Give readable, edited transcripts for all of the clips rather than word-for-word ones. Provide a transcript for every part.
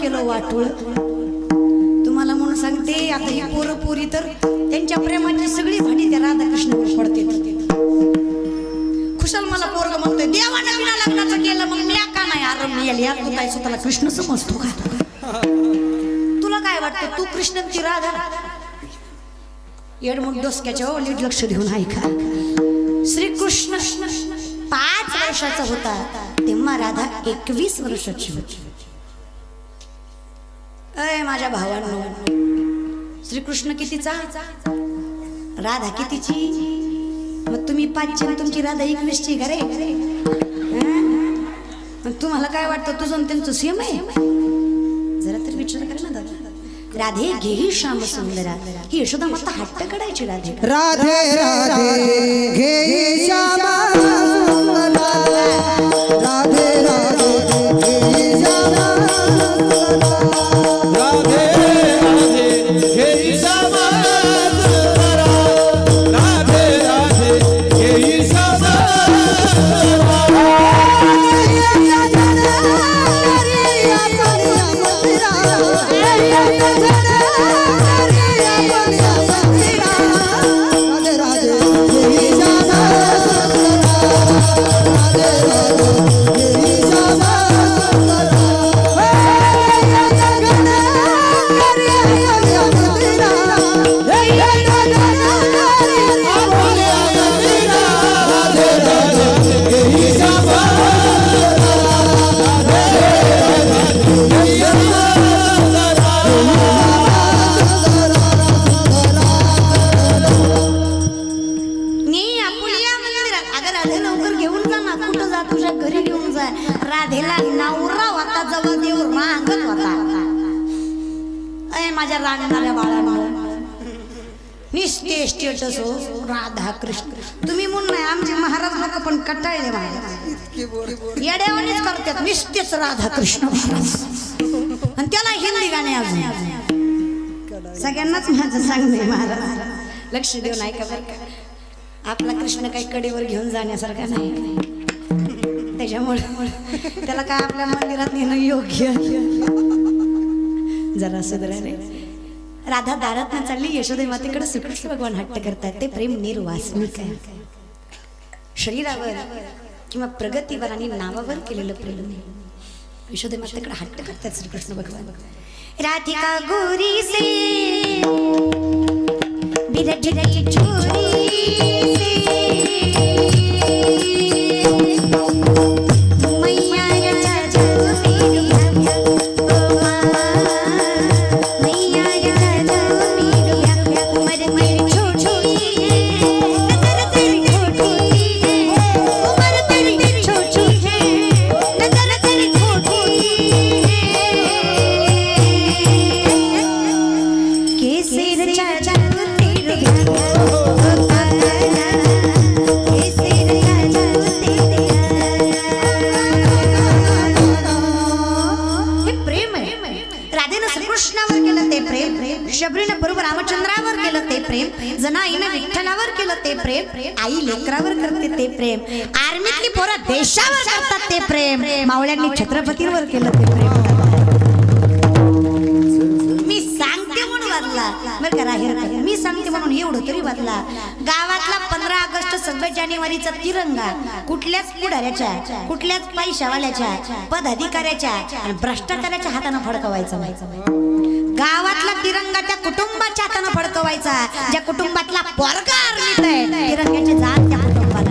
केलं वाटोळ. तुम्हाला म्हणून सांगते आता ही पोरं पोरी तर त्यांच्या प्रेमाची सगळी भांडी त्या राधाकृष्णावर पडते. खुशाल मला पोरग म्हणतोय देवानं बिना लग्नाचं केलं मग मी का नाही आरंभ यार तू काय स्वतःला कृष्ण समजतो का? तुला काय वाटतं तू कृष्ण ती राधा? येडमुठ डोसक्याच्या नीट लक्ष देऊन ऐका. श्रीकृष्ण 5 वर्षाचा होता तेव्हा राधा 21 वर्षाची होती. अय माझ्या भावांनो, श्रीकृष्ण कितीचा राधा कितीची? मग तुम्ही 5ची आणि तुमची राधा 21ची का रे? मग तुम्हाला काय वाटतं तुझं त्यांचं सेम आहे? जरा तर विचार करा ना दादा. राधे घेही श्याम सुंदरा ही यशोदा माता हट्ट काढायची. राधे राधे राधे घेही श्याम सुंदरा राधे राधे घेही श्याम राधे राधे घेही श्याम सुंदरा राधे राधे घेही श्याम माझ्या रांगणाऱ्या बाळांनो निस्ते स्टेटस हो राधा कृष्ण. तुम्ही म्हणून नाही आमचे महाराज लोक पण कटाळले येड्यावानीच करतात निस्तेच राधा कृष्ण महाराज आणि त्याला हिंदी गाणे अजून. सगळ्यांनाच माझं सांगणे महाराज लक्ष देऊन ऐका बरं का. आपला कृष्ण काही कडेवर घेऊन जाण्यासारखा नाही त्याच्यामुळे त्याला काय आपल्या मंदिरात नेणं योग्य. जरा सुधारायला राधा दारात चालली यशोदे मातेकडे. श्रीकृष्ण भगवान हट्ट करतात ते प्रेम निर्वासनिक आहे. शरीरावर किंवा प्रगतीवर आणि नावावर केलेलं प्रेम नाही. यशोदे मातेकडे हट्ट करतात श्रीकृष्ण भगवान. राधिका गोरी से बिरज रज छोरी शबरीने प्रभू रामचंद्रावर केलं ते प्रेम. जनाईने विठ्ठलावर केलं ते प्रेम. आई लेकरावर करते ते प्रेम. आर्मीतली पोरं देशावर करतात ते प्रेम. मावळ्यांनी छत्रपतीवर केलं ते प्रेम. मी सांगते म्हणून वाजला बरं का राहीर. मी सांगते म्हणून एवढं तरी वाजला. गावातला 15 ऑगस्ट 26 जानेवारीचा तिरंगा कुठल्याच पुढाऱ्याच्या कुठल्याच पैशावाल्याच्या पदाधिकाऱ्याच्या आणि भ्रष्टाचाराच्या हाताने फडकवायचा व्हायचा. गावातला तिरंगा त्या कुटुंबाच्या हाताने फडकवायचा ज्या कुटुंबातला पोरगा आर्मीत आहे. तिरंग्याची जाण त्या कुटुंबाला.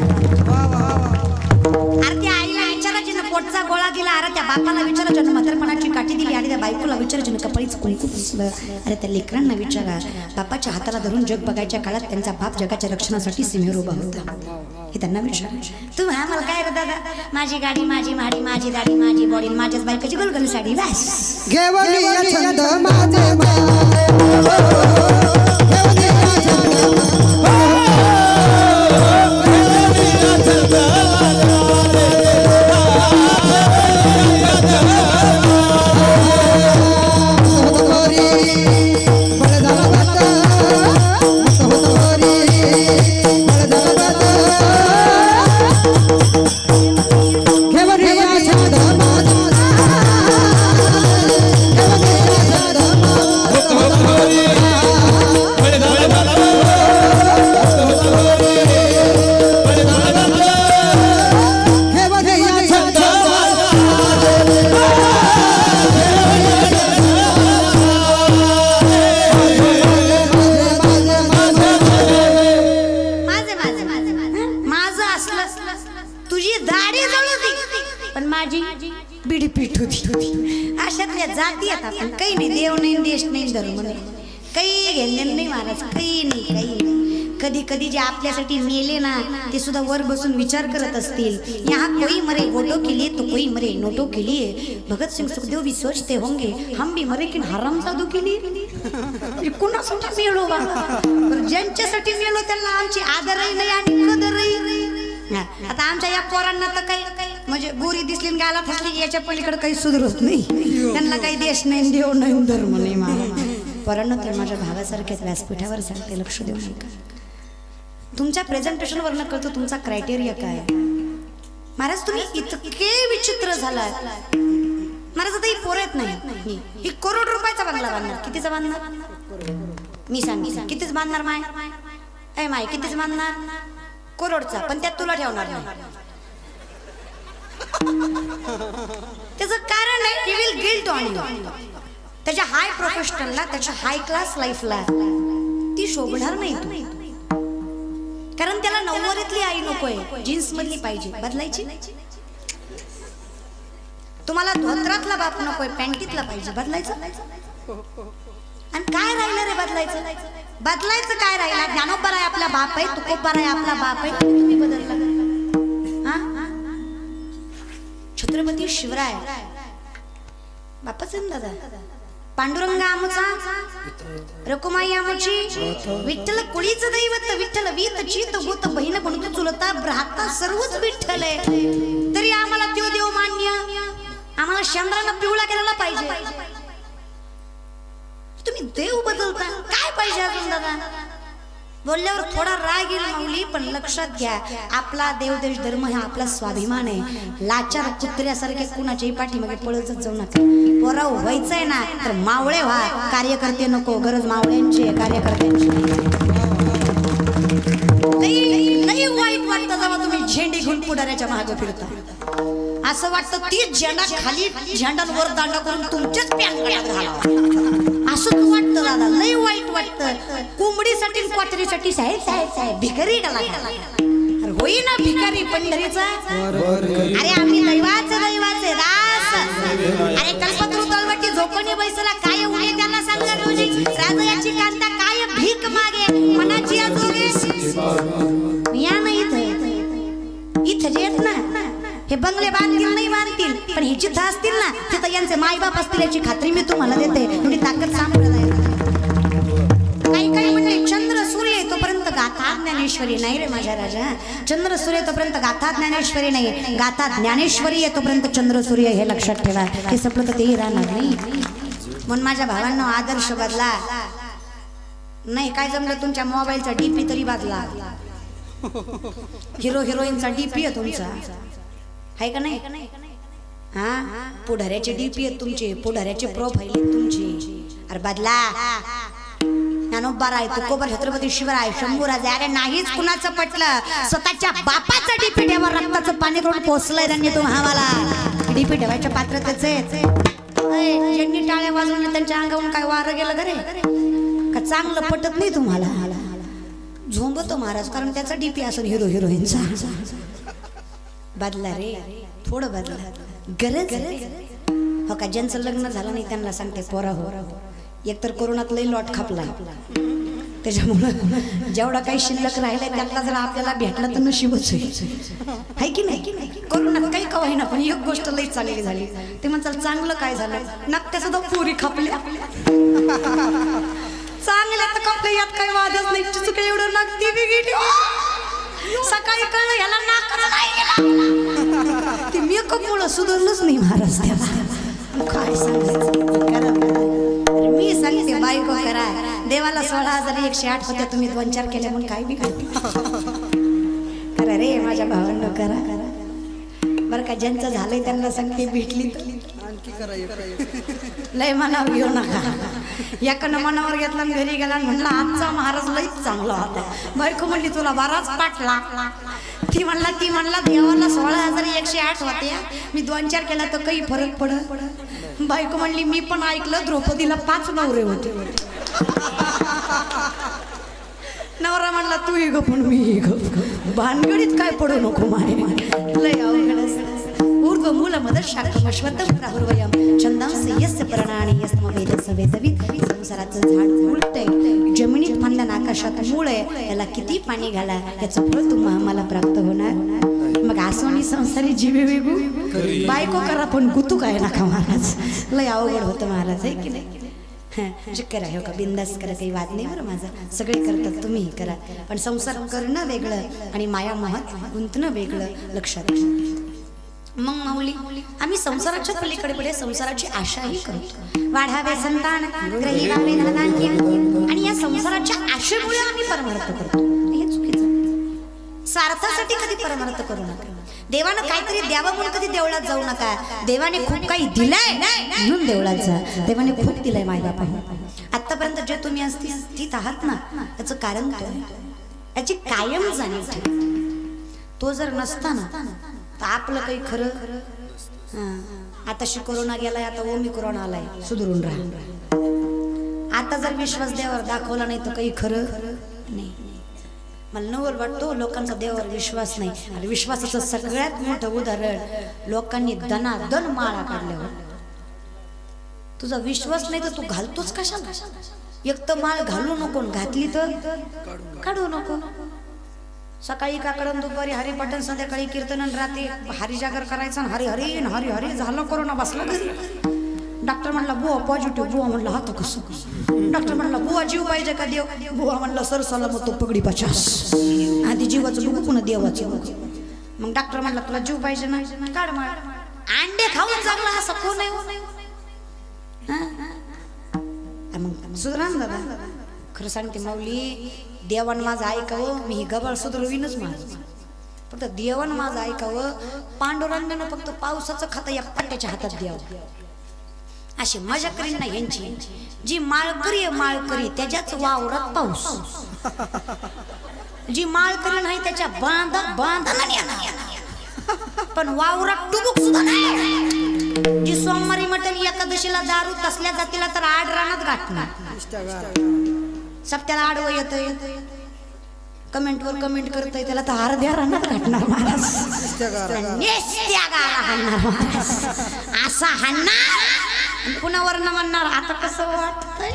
अरे त्या आईला विचारायची ना पोटचा गोळा गेला. अरे त्या बापाला विचारायचं ना म्हातारपणाची काठी दिली. आणि त्या बायकोला विचारायचं ना कपाळीच कुंकू पुसलं. अरे त्या लेकरांना विचारा. बापाच्या हाताला धरून जग बघायच्या काळात त्यांचा बाप जगाच्या रक्षणासाठी सीमेवर उभा होता. हे त्यांना विचारायचं. तू आम्हाला काय रे दादा माझी गाडी माझी माडी माझी दाढी माझी बॉडी माझ्याच बायकोची गोलगोल साडी बस घेवली छंद माझे बिडी पीठ होती. अशातल्या जाती आहेत आपण. काही नाही, देव नाही, देश नाही, धर्म नाही, काही घेणं नाही महाराज, काही नाही. कधी कधी जे आपल्यासाठी मेले ना ते सुद्धा वर बसून विचार करत असतील. यहाँ कोई मरे वोटों के लिए तो कोई मरे नोटों के लिए. भगत सिंग सुखदेव भी सोचते होंगे हम भी मरे किन हरामजादू के लिए. कुणासाठी मेलो बाबा, ज्यांच्यासाठी मेलो त्यांना आमची आदरही नाही आणि कदरही नाही. आता आमच्या या पोरांना तर काही म्हणजे गोरी दिसली गाला फसली याच्या पलीकडे काही सुधरत नाही. त्यांना काही देश नाही, देव नाही, धर्म नाही. पोरांना तर माझ्या भावासारख्याच व्यासपीठावर सांगते, लक्ष देऊ नका. तुमच्या प्रेझेंटेशनवर न कळतो तुमचा क्रायटेरिया काय. महाराज तुम्ही इतके विचित्र झालात महाराज. आता ही पोरं येत नाही, ही करोड रुपयाचा बंगला बांधणार. कितीचा बांधणार मी सांगते. कितीच बांधणार माय? ए माय कितीच बांधणार? करोडचा. पण त्यात तुला ठेवणार नाही. त्याचं कारण आहे he will guilt on you. त्याच्या हाय प्रोफेशनलला, त्याच्या हाय क्लास लाईफला ती शोभणार नाही तू. कारण त्याला नऊवारीतली आई नकोय, जीन्स मधली पाहिजे. बदलायची. तुम्हाला धोत्रातला बाप नकोय, पॅन्टीतला पाहिजे. बदलायचं. आणि काय राहिलं रे बदलायचं? बदलायचं काय राहिला? ज्ञानोबा राय आपला बाप आहे, तुकोबा राय आपला बाप आहे, तुम्ही बदलला. हा छत्रपती शिवराय बापच आहे दादा. पांडुरंग आमचा, रकुमाई आमची, विठ्ठल कुळीचं दैवत, विठ्ठल वीत चीत भूत बहीण बनून चुलता भ्राता सर्वच विठ्ठल आहे. तरी आम्हाला त्यो देव मान्य. आम्हाला चंद्राला पिवळा केलेला पाहिजे. तुम्ही देव बदलता काय पाहिजे अजून दादा? बोलल्यावर थोडा राग येईल माऊली, पण लक्षात घ्या आपला देवदेश धर्म हा आपला स्वाभिमान आहे. लाचार कुत्र्यासारखे कुणाच्याही पाठीमागे पळतच जाऊ नका. पोराव व्हायचंय ना तर मावळे व्हा, कार्यकर्ते नको. गरज मावळ्यांची आहे, कार्यकर्त्यांची. लई वाईट वाटतं जेव्हा तुम्ही झेंडे घेऊन पुढाऱ्याच्या मागे फिरता. असं वाटतं तीच झेंडा खाली झेंडांवर दांडा करून तुमच्याच पॅन गळ्यात घालावा असं वाटतं दादा. लई वाईट वाटतं. कोंबडीसाठी क्वाटरीसाठी साहेब साहेब साहेब भिकारी गाला होई ना भिकारी पंढरीचा. अरे आम्ही दैवाचे दास. अरे कल्पतरू तळवटी झोपणी बैसला काय उणे त्याला सांगा रोजी. राजयाची कांता काय भीक मागे मनाची आजोगे. या ना इथं जे आहेत ना हे बंगले बांधतील नाही बांधतील, पण हे जिथं असतील ना तिथं यांचे मायबाप असतील याची खात्री मी तुम्हाला देते. एवढी ताकद सांभाळायला. काही म्हणजे चंद्र सूर्य तोपर्यंत गाथा ज्ञानेश्वरी नाही रे माझ्या राजा. चंद्र सूर्य तोपर्यंत गाथा ज्ञानेश्वरी नाही. गाथा ज्ञानेश्वरी आहे तोपर्यंत चंद्र सूर्य हे लक्षात ठेवा. हे सपलं तर तेही राहणार नाही. म्हणून माझ्या भावांना आदर्श बदला. नाही काय जमलं तुमच्या मोबाईलचा डीपी तरी बदला. हिरो हिरोईनचा डीपी आहे तुमचा आहे का नाही? हा पुढाऱ्याचे डीपी आहेत तुमचे, पुढाऱ्याचे प्रोफाईल आहेत तुमची. अरे बदला. ज्ञानोबा राय, तुकोबा, छत्रपती शिवराय, शंभूराजे. अरे नाहीच कुणाचं पटलं. स्वतःच्या बापाचा डीपी ठेवा. रक्ताचं पाणी करून पोचलंय त्यांनी तुम्हाला. डीपी ठेवायच्या पात्रतेच ज्यांनी टाळ्या वाजवल्या त्यांच्या अंगावरून काय वारं गेलं घरे का? चांगलं पटत नाही तुम्हाला. झोंबतो महाराज कारण त्याचा डीपी असेल हिरो हिरोईनचा. बदला रे, थोडं बदला. गरज हो का? ज्यांचं लग्न झालं नाही त्यांना सांगते पोरा हो. एकतर कोरोनात लई लॉट खापला, त्याच्यामुळं जेवढा काही शिल्लक राहिलाय त्यातला जर आपल्याला भेटला तर नशीबच आहे की नाही? कोरोनात काही कवाही ना, पण एक गोष्ट लई चांगली झाली. ते म्हणतात चांगलं काय झालं? नकट्या सुद्धा पुरी खापल्या. चांगल्या तर कपडे यात काही वादच नाही. चुक एवढं नक्की बिघिली. सकाळी कळलं ह्याला नाक ते मेकअप मुळे सुधारलंच नाही महाराज. काय सांगायचं? मी सांगते बायको करा. देवाला 16,108 होत्या, तुम्ही 2-4 केल्या म्हणून काय बिघडते? करा रे माझ्या भावांना, करा करा बरं का. ज्यांचं झालंय त्यांना सांगते भेटली लय मनावर घेऊ नका. एकानं मनावर घेतला घरी गेला म्हणला आजचा महाराज लईच चांगला होता. बायको म्हणली तुला बराच पाठ लागला. ती म्हणला देवाला 16,108 होत्या, मी 2-4 केला तर काही फरक पडत. बायको म्हणली मी पण ऐकलं द्रौपदीला 5 नवरे होते. नवरा म्हणला तू गप पण मी गप. भानगडीत काय पडू नको माय. लय अवघड. ऊर्ध्व मूल मदशाखम अश्वत्थम प्राहुर्वयम छंदांसी यस्य पर्णानि यस्तमवेदस्य वेदविद. संसाराचं झाड उलटय, जमिनीत फांद्या आकाशात मूळ आहे, याला किती पाणी घाला याचं फळ तुम्हा आम्हाला प्राप्त होणार. मग आसोनी संसारी जीवे वेगू बायको करा पण गुतू काय नका महाराज. लय अवघड होतं महाराज आहे की नाही. जे करा हो का बिंदास करा, काही वाद नाही बरं माझा. सगळे करतात, तुम्हीही करा, पण संसार करणं वेगळं आणि माया मोहात गुंतणं वेगळं. लक्षात. मग माऊली आम्ही संसाराच्या पलीकडे पुढे संसाराची आशाही करतो. वाढावे संतान, ग्रहिवावे धनधान्य, आणि या संसाराच्या आशेमुळे आम्ही परमार्थ करतो. हे चुकीचं. स्वार्थासाठी कधी परमार्थ करू नका. देवानं काहीतरी द्यावं म्हणून कधी देवळात जाऊ नका. देवाने खूप काही दिलंय म्हणून देवळात जा. देवाने खूप दिलंय मायबापा. आतापर्यंत जे तुम्ही स्थित आहात ना, त्याचं कारण काय, याची कायम जाणीव ठेवा. तो जर नसता ना तर आपलं काही खरं. आताशी कोरोना गेलाय, आता ओमिक्रॉन आलाय, सुधरून राहा. आता जर विश्वास देवावर दाखवला नाही तर काही खरं नाही. मला नवल वाटतो लोकांचा देवावर विश्वास नाही. आणि विश्वासाचं सगळ्यात मोठं उदाहरण लोकांनी दनादन माळा काढल्यावर. तुझा विश्वास नाही तर तू घालतोच कशाला. एक तर माळ घालू नको, घातली तर काढू नको. सकाळी काकडन, दुपारी हरिपाठन, संध्याकाळी कीर्तन, रात्री हरिजागर करायचं. हरी हरी हरी हरी झालं, कोरोना बसला घरी. डॉक्टर म्हणला बुवा पॉझिटिव्ह. बुवा म्हणला हा तर कसं. डॉक्टर म्हणला बुवा जीव पाहिजे का देव. बुवा म्हणला सर सलामत तो पगडी 50. आधी जीवाचं बघू पुन्हा देवाचं. मग डॉक्टर म्हणला तुला जीव पाहिजे ना, काढ माळ. अंडे खाऊन जगला असं कोण आहे. मग सुधरा ना दादा. खरं सांगते माऊली, देवान माझं ऐकावं. मी ही गबाळ सुधरवीनच माझं. फक्त देवान माझं ऐकावं. पांडुरंगानं फक्त पावसाचं खाता या पट्ट्याच्या हातात द्यावं. अशी मजा करीन ना यांची. जी माळकरी माळकरी त्याच्याच वावरात पाऊस. जी माळकरी नाही त्याच्या बांधा पण वावरात टुबुक सुद्धा नाही. जी सोमवारी मटण एकादशीला दारू तसल्या जातीला तर आड रानात गाठणार. सप्त्याला आडवं येतंय, कमेंटवर कमेंट करतय, त्याला तर अर्ध्या रानात गाठणार महाराज. असा हाणणार पुन्हा वर्ण म्हणणार आता कसं वाटतंय.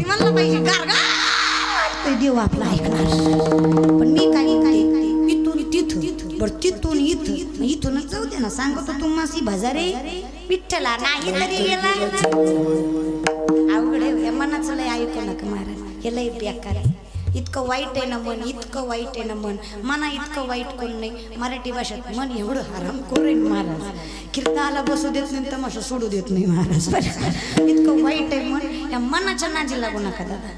म्हणलं पाहिजे गारगा देव आपला ऐकणार. पण मी काय इथून तिथं बरं, तिथून इथं, इथूनच जाऊ दे ना. सांगतो तुम्हाला भजारे विठ्ठला नाही तरी गेला. अवघड आहे मनाचं. लय ऐकू नका महाराज, हे लय बेकार आहे. इतकं वाईट आहे ना मन, इतकं वाईट आहे ना मन. मना इतकं वाईट कोण नाही. मराठी भाषेत मन एवढं हराम करेन महाराज. कीर्तनाला बसू देत नाही, तमाशा सोडू देत नाही महाराज. इतकं वाईट आहे मन. या मनाच्या नादी लागू नका दादा.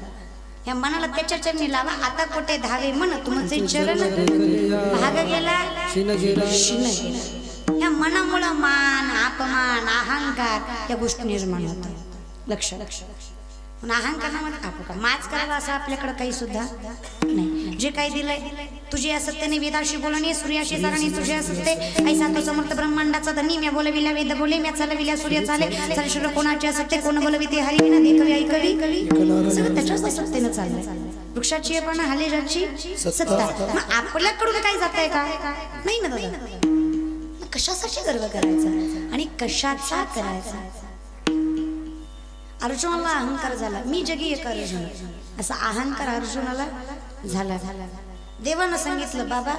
या मनाला त्याच्या चरणी लावा. आता कुठे धावे मन तुमचे चरण भाग गेला शिन गेला. या मनामुळं मान, अपमान, अहंकार या गोष्टी निर्माण होतात. लक्ष अहंकारामध्ये कापू का माच करावा असं आपल्याकडे काही सुद्धा नाही. जे काही दिलंय तुझे असत्याने वेदाशी बोलणे, सूर्याशी चालणे तुझे असते. ऐसा तो समर्थ ब्रह्मांडाचा धनी. म्या बोलविल्या वेद बोले, म्या चालविल्या सूर्य चाले. सर्व कोणाचे असते, कोण बोलविते हरी विना देखवी ऐकवी. सगळं त्याच्याच असत्तेनं चाललंय. वृक्षाची पण हालेजाची सत्ता. मग आपल्याकडून काही जात आहे का नाही ना दादा. कशासाठी गर्व करायचा आणि कशाचा करायचा. अर्जुनाला अहंकार झाला, मी जगी एक अर्जुन. असा अहंकार अर्जुनाला झाला. देवानं सांगितलं बाबा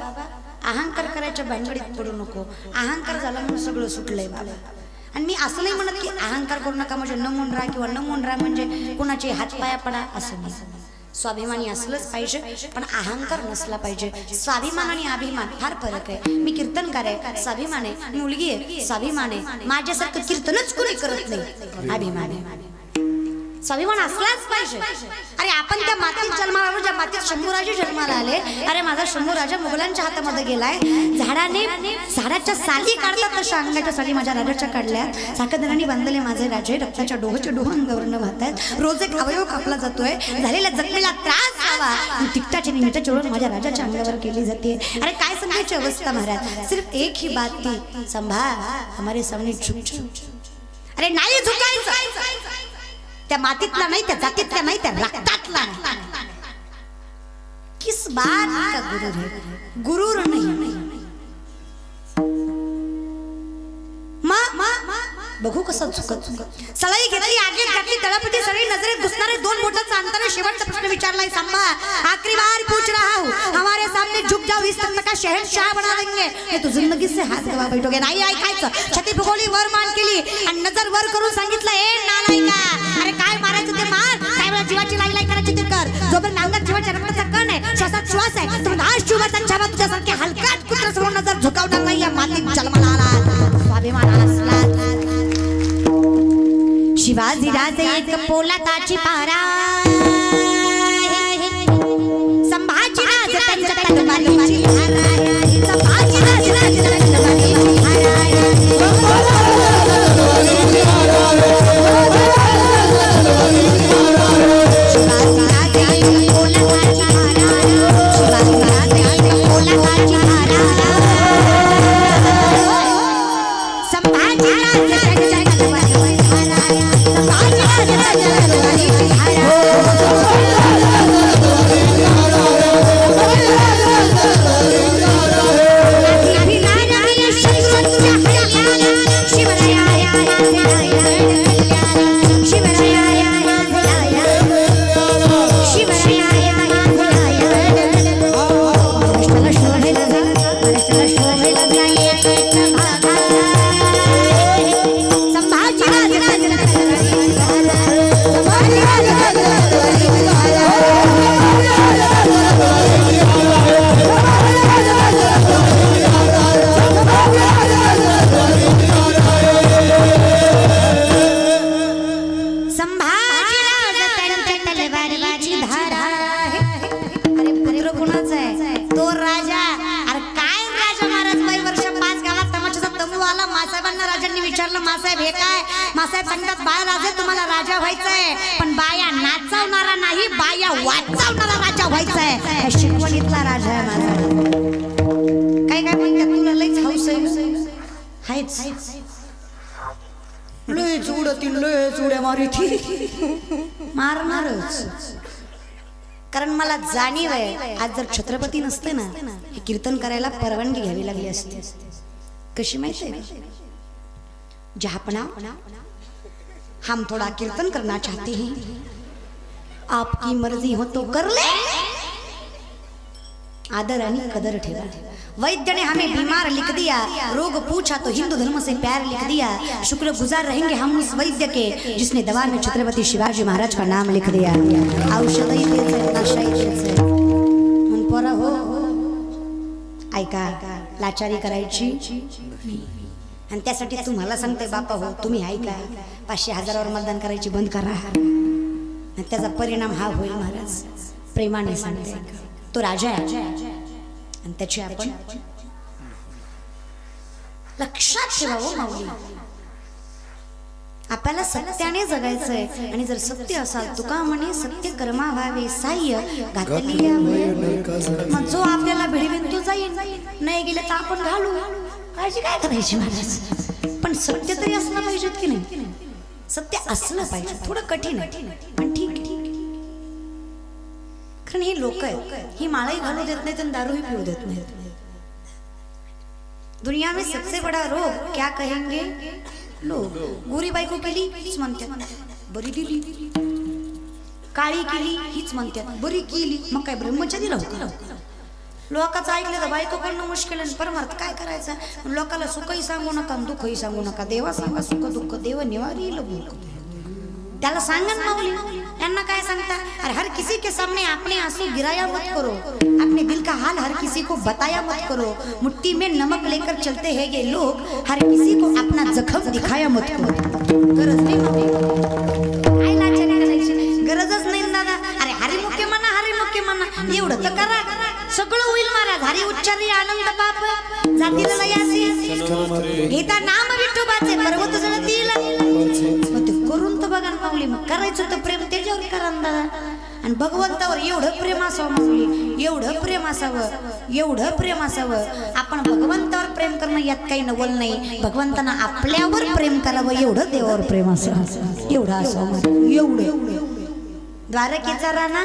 अहंकार करायच्या भानगडीत पडू नको. अहंकार झाला म्हणून सगळं सुटलंय बाबा. आणि मी असं नाही म्हणत की अहंकार करू नका म्हणजे नमून राहा, किंवा नमून राहा म्हणजे कोणाचे हातपाया पडा, असं नाही. स्वाभिमानी असलंच पाहिजे पण अहंकार नसला पाहिजे. स्वाभिमान आणि अभिमान फार फरक आहे. मी कीर्तनकार आहे, स्वाभिमान आहे. मुलगी आहे, स्वाभिमान आहे. माझ्यासारखं कीर्तनच कोणी करत नाही, अभिमान आहे. स्वाभिमान असलाच पाहिजे. अरे आपण त्या मातीत जन्माला आलो, ज्या मातीत शंभूराजे जन्माला आले. अरे माझा शंभूराजा मुघलांच्या हातामध्ये गेलाय. झाडाच्या साली काढतात तशा अंगाच्या साली माझ्या राजाच्या काढल्या. साखरदारांनी बांधलेले माझे राजे रक्ताच्या डोहाचे डोह अंगावरून वाहतात. रोज एक अवयव कापला जातोय. झालेल्या जखमेला त्रास व्हावा तिकटाची निमित्त चोळून माझ्या राजाच्या अंगावर केली जाते. अरे काय सांगायची अवस्था महाराज. सिर्फ एक ही बात थी, संभाळ हमारे सामने झुक. अरे नाही झुकायचं. त्या मातीतला नाही, त्या जातीतला नाही, त्या रक्तातला नाही. किस बात का गुरूर है, गुरूर नहीं. बघू कसं चुकत सळई घेतली आगीत घातली तळपती सळई नजरेत घुसणारे दोन बोटांचा अंतर शेवटचा प्रश्न विचारलाय सांबा आखिरी बार पूछ रहा हूं हमारे सामने झुक जाओ इस तक का शहंशाह बना देंगे ये तो जिंदगी से हाथ गवा बैठोगे नाही ऐकायचं छती फुगवली वर मान केली आणि नजर वर करून सांगितलं ए नालायका अरे काय मारायचं ते मार काय मला जीवाची लाई लाई करायची ते कर जोपर्यंत अंगात जीवाच्या रक्ताचा कण आहे श्वासात श्वास आहे तो आज जीवाचा छावा तुझ्यासारखे हलकाच कुत्रा समोर नजर झुकावणार नाही या मातीत जन्माला आला स्वाभिमान असला शिवाजी राजे एक पोलादाची पारा संभाजी राजे त्यांच्या तलवारीची धार आहे संभाजी राजे त्यांच्या तलवारीची धार आहे शिवाजी राजे एक पोलादाची पारा शिवाजी राजे एक पोलादाची पारा संभाजी राजे त्यांच्या तलवारीची धार आहे मासाहेब सांगतात बाया राजे तुम्हाला राजा व्हायचंय पण बाया नाचवणारा नाही बाया वाचवणारा राजा व्हायचंय शिकवणीतला राजा आहे माझा काय काय म्हणतात तुला लईच हौस आहेच लयच उडतील लयच उड्या मारिती मारणारच कारण मला जाणीव आहे आज जर छत्रपती नसते ना हे कीर्तन करायला परवानगी घ्यावी लागली असती कशी माहिती आहे जहापना हम थोड़ा कीर्तन करना चाहते हैं आपकी मर्जी हो तो कर ले आदर आणि कदर ठेवा वैद्य ने हमें बीमार लिख दिया रोग पूछा तो हिंदू धर्म से प्यार लिख दिया शुक्र गुजार रहेंगे हम उस वैद्य के जिसने दवा में छत्रपति शिवाजी महाराज का नाम लिख दिया औषधही तेच आहे नशाही तेच आहे मन पोरा हो ऐका लाचारी करायची आणि त्यासाठी तुम्हाला सांगते बापा हो तुम्ही ऐका 500,000वर मतदान करायची बंद करा आणि त्याचा परिणाम हा होईल महाराज प्रेमाने सांगते तो राजा आहे आणि त्याची आपण लक्षात ठेवावं माऊली आपल्याला सत्याने जगायचंय आणि जर सत्य असाल तुका म्हणे सत्य कर्मा व्हावे साह्य घातली मग जो आपल्याला भिडवीन तो जाईल नाही गेले तर आपण घालू काळजी काय करायची महाराज पण सत्य तरी असलं पाहिजे की नाही सत्य असलं पाहिजे थोडं कठीण आहे पण ठीक कारण ही लोक आहेत ही माळही घालू देत नाहीत आणि दारूही पिऊ देत नाहीत दुनिया में सबसे बड़ा रोग क्या कहेंगे लोग गोरी बायको केली हीच म्हणतात बरी दिली काळी केली हीच म्हणतात बरी केली मग काय ब्रह्मचारी राहू लोकांचं ऐकलं तर बायको करणं मुश्किल आहे परमार्थ काय करायचं लोकांना सुखही सांगू नका दुःखही सांगू नका देवा सांगा सुख दुःख देव निवारी त्याला सांगा माऊली त्यांना काय सांगता अरे हर किसी के सामने अपने आंसू गिराया मत करो अपने दिल का हाल हर किसी को बताया मत करो मुट्ठी में नमक लेकर चलते हैं ये लोग हर किसी को अपना जखम दिखाया मत करो गरज नाही काय लाचारी करायची गरजच नाही दादा अरे हरिमुखे म्हणा एवढं तर करा सगळं होईल महाराज हरी उच्चारी आनंद बाप जातीला लयासी घेता नाम विठोबाचे पर्वत जळतील मग ते करून तर बघा माऊली मग करायचं तर प्रेम त्याच्यावर करा दादा आणि भगवंतावर एवढं प्रेम असावं माऊली एवढं प्रेम असावं आपण भगवंतावर प्रेम करणं यात काही नवल नाही भगवंतांना आपल्यावर प्रेम करावं एवढं देवावर प्रेम असावं एवढं असावं एवढं द्वारकेचा राणा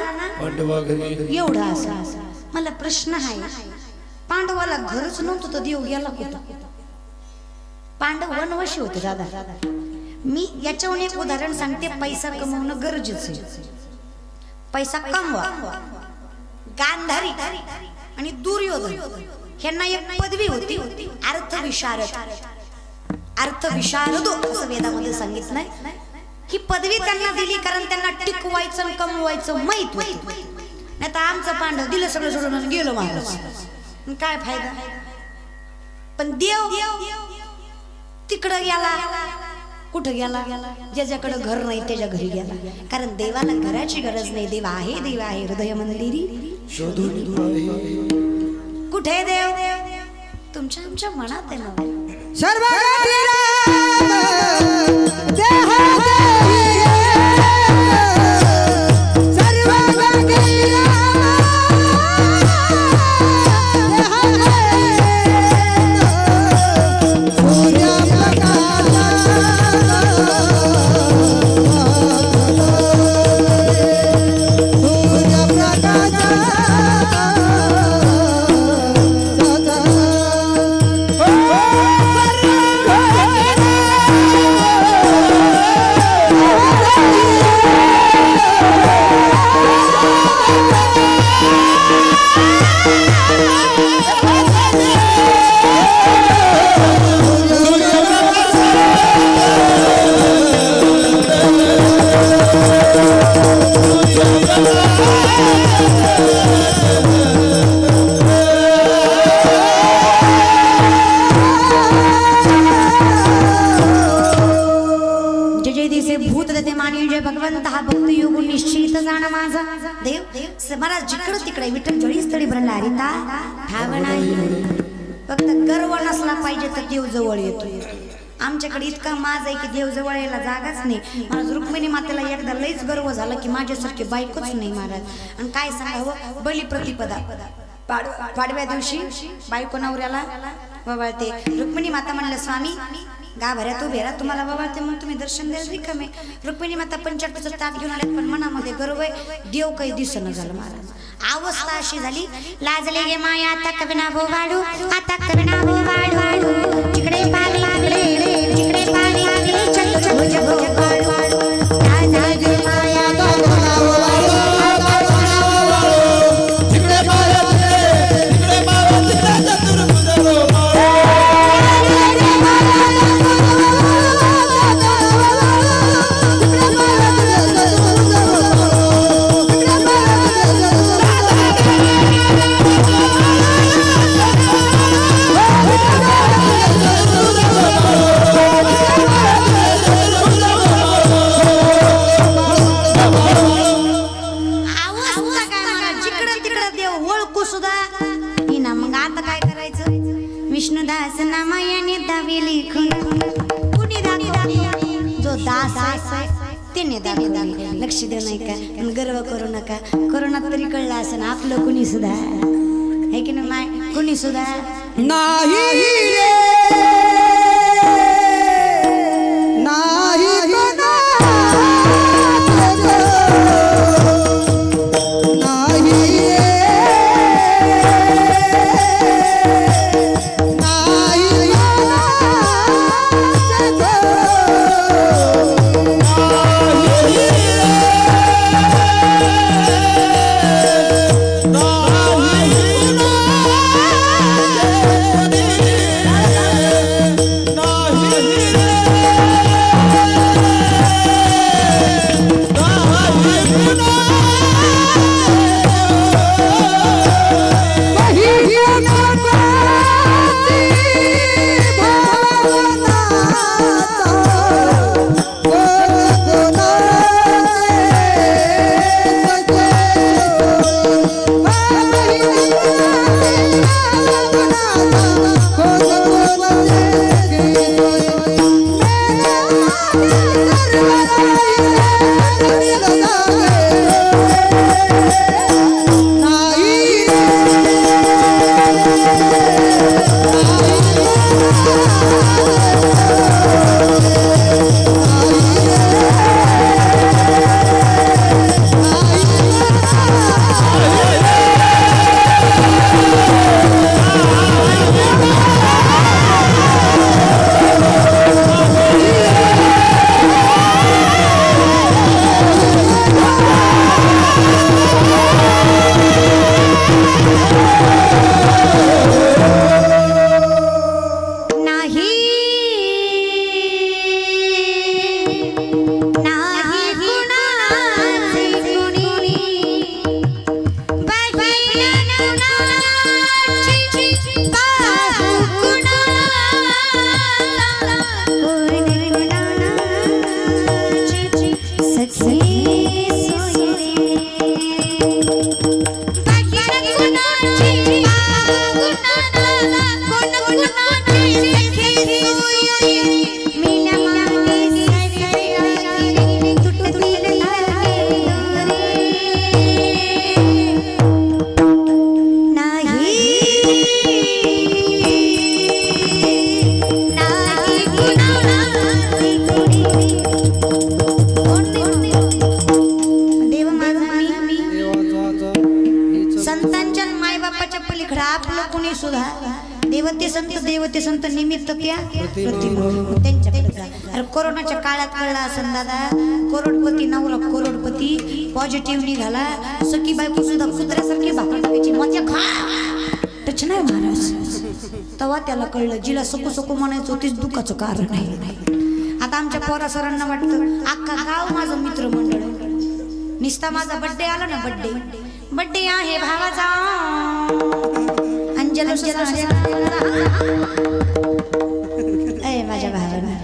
एवढा असा मला प्रश्न आहे पांडवाला घरच नव्हतं तर देव गेला कुठं पांडव वनवाशी होते दादा मी याच्याहून एक उदाहरण सांगते. पैसा कमवणं गरजेचं आहे. पैसा कमवा. गांधारी आणि दुर्योधन ह्यांना एक पदवी होती, अर्थविशारद. अर्थविशारद असं वेदामध्ये सांगितलंय. ही पदवी त्यांना दिली कारण त्यांना टिकवायचं आणि कमवायचं माहित होतं. नाही तर आमचं पांडव दिलं सगळं सोडून गेलो महाराज, काय फायदा. पण देव तिकडं गेला. कुठं गेला? ज्याच्याकडे घर नाही त्याच्या घरी गेला. कारण देवाला घराची गरज नाही. देव आहे हृदय मंदिरी शोधून. कुठे देव? तुमच्या आमच्या मनात आहे ना. सर्व महाराज जिकडं तिकडे विठ्ठल जळी स्थळी भरला हरिता ठाव नाही. फक्त गर्व नसला पाहिजे तर देव जवळ येतो. आमच्याकडे इतका माज आहे की देव जवळ यायला जागाच नाही. महाराज रुक्मिणी मातेला एकदा लईच गर्व झाला की माझ्यासारखी बायकोच नाही महाराज. आणि काय सांगावं, बलिप्रतिपदा पाडव्या दिवशी बायको नवऱ्याला ववाळते. रुक्मिणी माता म्हणलं स्वामी गाभऱ्यात उभे राहा, तुम्हाला ववाळते म्हणून तुम्ही दर्शन द्यायला रिकामे. रुक्मिणी माता पंचायतीचं ताट घेऊन आल्यात पण मनामध्ये गर्व आहे. देव काही दिसणं झालं महाराज. अवस्था अशी झाली, लाजले गे माया आता कविना भो वाढू, आता कविना भो वाढू. जिकडे पाणी जिकडे पाणी चल चल जगो वाढू. लाजले माया विष्णुदास नामायाने दावी लिखून कुणी दाखवली. जो दास आहे त्याने दाखवली. लक्ष देऊ नाही का, गर्व करू नका. कोरोनात तरी कळलं असं ना आपलं कुणी सुद्धा आहे की नाही. माय कुणी सुद्धा नाही रे नाही देवते संत देवते संत निमित्त क्या प्रतिमा त्यांच्याकडे जा. अरे कोरोनाच्या काळात कळला असेल दादा, करोडपती नवरा करोडपती पॉझिटिव्ह निघाला, सखी बायको सुद्धा कुत्र्यासारखी भाकर टाकायची मजा खा टच नाही महाराज. तेव्हा त्याला कळलं जिला सकू सकू म्हणायचं तीच दुःखाचं कारण आहे. आता आमच्या पोरा सरांना वाटतं अख्खा गाव माझं मित्र मंडळ, निस्ता माझा बर्थडे आला ना, बर्थडे आहे भावाचा अंजल ए माझ्या भावाला